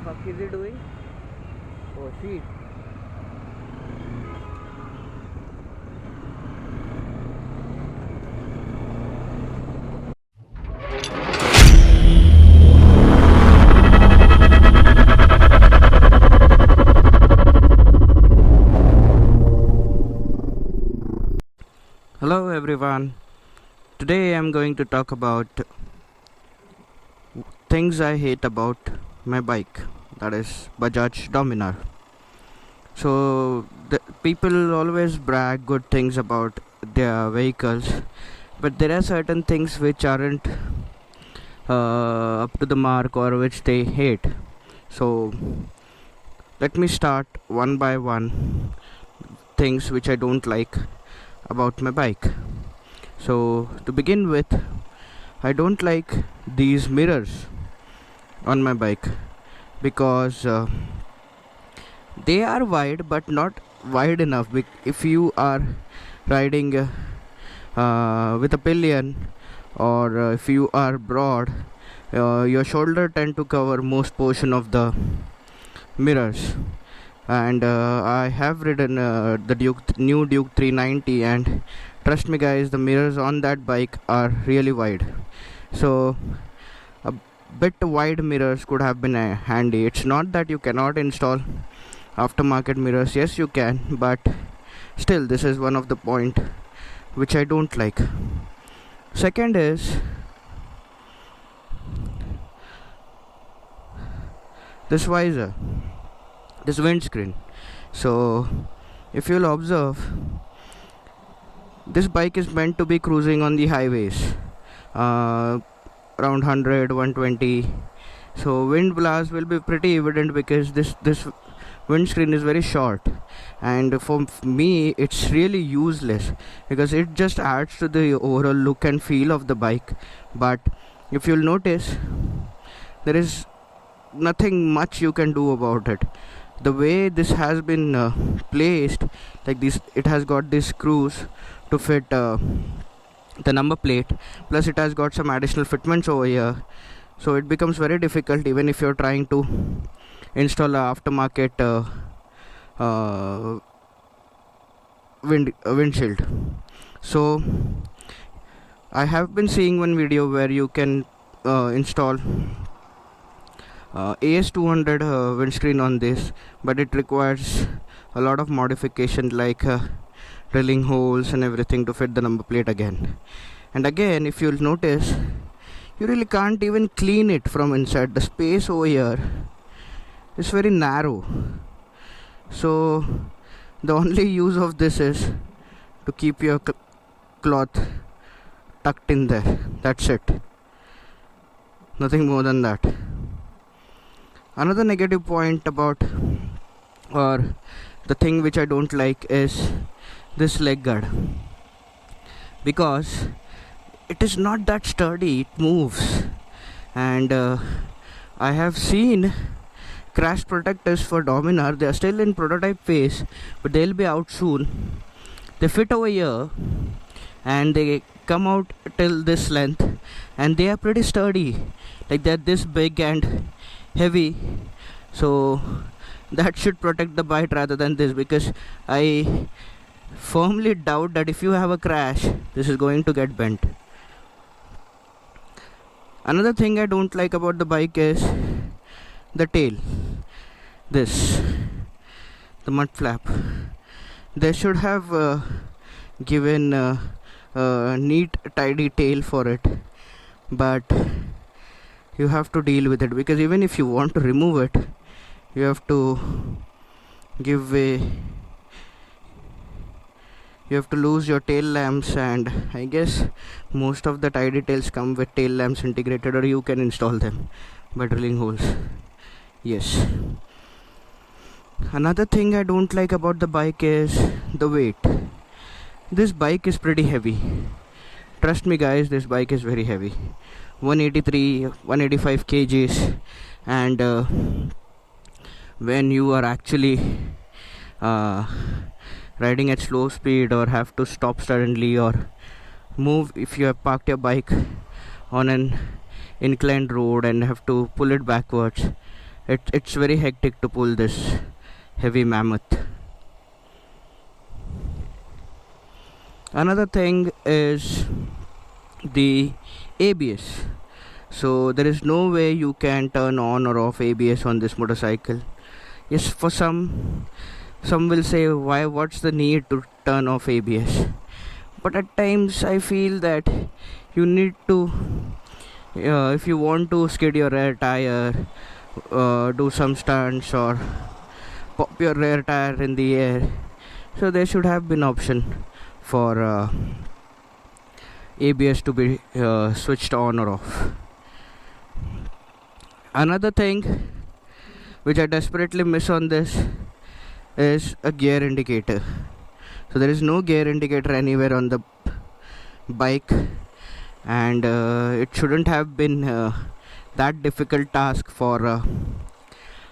fuck is he doing? Oh shit. Hello everyone. Today I'm going to talk about things I hate about my bike, that is Bajaj Dominar. So the people always brag good things about their vehicles, but there are certain things which aren't up to the mark or which they hate. So let me start one by one things which I don't like about my bike. So to begin with, I don't like these mirrors on my bike because they are wide but not wide enough. If you are riding with a pillion, or if you are broad, your shoulder tend to cover most portion of the mirrors. And I have ridden the new Duke 390, and trust me guys, the mirrors on that bike are really wide. So a bit wide mirrors could have been handy. It's not that you cannot install aftermarket mirrors, yes you can, but still this is one of the point which I don't like. Second is this visor, this windscreen. So if you'll observe, this bike is meant to be cruising on the highways, around 100 120. So wind blast will be pretty evident because this windscreen is very short, and for me it's really useless because it just adds to the overall look and feel of the bike. But if you'll notice, there is nothing much you can do about it. The way this has been placed, like this, it has got these screws to fit the number plate, plus it has got some additional fitments over here, so it becomes very difficult even if you're trying to install a aftermarket windshield. So I have been seeing one video where you can install AS200 windscreen on this, but it requires a lot of modification, like drilling holes and everything to fit the number plate again. And again, if you'll notice, you really can't even clean it from inside. The space over here is very narrow, so the only use of this is to keep your cloth tucked in there. That's it, nothing more than that. Another negative point about, or the thing which I don't like, is this leg guard, because it is not that sturdy, it moves. And I have seen crash protectors for Dominar. They are still in prototype phase, but they'll be out soon. They fit over here and they come out till this length, and they are pretty sturdy, like they're this big and heavy. So that should protect the bike rather than this, because I firmly doubt that if you have a crash, this is going to get bent. Another thing I don't like about the bike is the tail, this, the mud flap. They should have given a neat tidy tail for it, but you have to deal with it, because even if you want to remove it, you have to give way, you have to lose your tail lamps, and I guess most of the tidy tails come with tail lamps integrated, or you can install them by drilling holes. Yes. Another thing I don't like about the bike is the weight. This bike is pretty heavy. Trust me guys, this bike is very heavy. 183 185 kgs. And when you are actually riding at slow speed, or have to stop suddenly, or move, if you have parked your bike on an inclined road and have to pull it backwards, it's very hectic to pull this heavy mammoth. Another thing is the ABS. So there is no way you can turn on or off ABS on this motorcycle. Yes, for some will say, why, what's the need to turn off ABS? But at times I feel that you need to, if you want to skid your rear tire, do some stunts, or pop your rear tire in the air, so there should have been option for ABS to be switched on or off. Another thing which I desperately miss on this is a gear indicator. So there is no gear indicator anywhere on the bike, and it shouldn't have been that difficult task for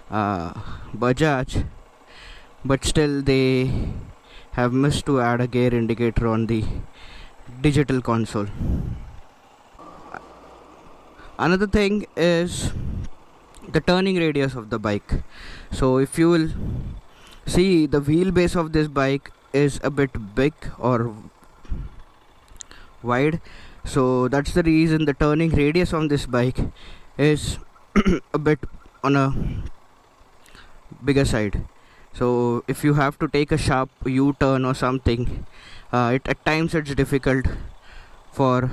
Bajaj, but still they have missed to add a gear indicator on the digital console. Another thing is the turning radius of the bike. So if you will see, the wheelbase of this bike is a bit big or wide, so that's the reason the turning radius on this bike is a bit on a bigger side. So if you have to take a sharp U-turn or something, at times it's difficult for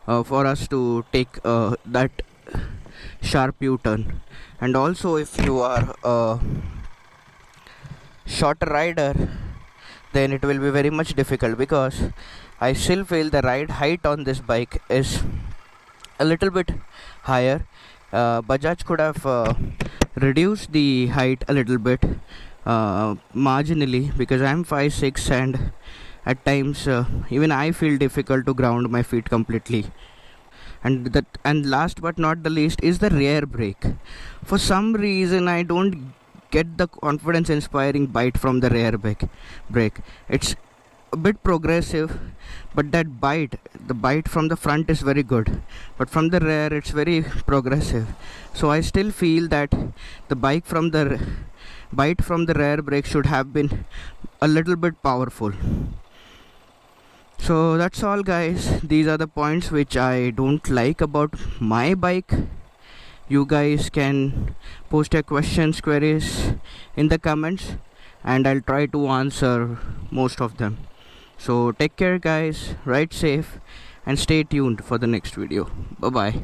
us to take that sharp U-turn. And also, if you are a shorter rider, then it will be very much difficult, because I still feel the ride height on this bike is a little bit higher. Bajaj could have reduced the height a little bit, marginally, because I'm 5'6", and at times even I feel difficult to ground my feet completely. And last but not the least is the rear brake. For some reason I don't get the confidence inspiring bite from the rear brake. It's a bit progressive, but the bite from the front is very good, but from the rear it's very progressive. So I still feel that the bite from the rear brake should have been a little bit powerful. So that's all, guys. These are the points which I don't like about my bike. You guys can post your questions, queries in the comments, and I'll try to answer most of them. So take care, guys, ride safe, and stay tuned for the next video. Bye bye.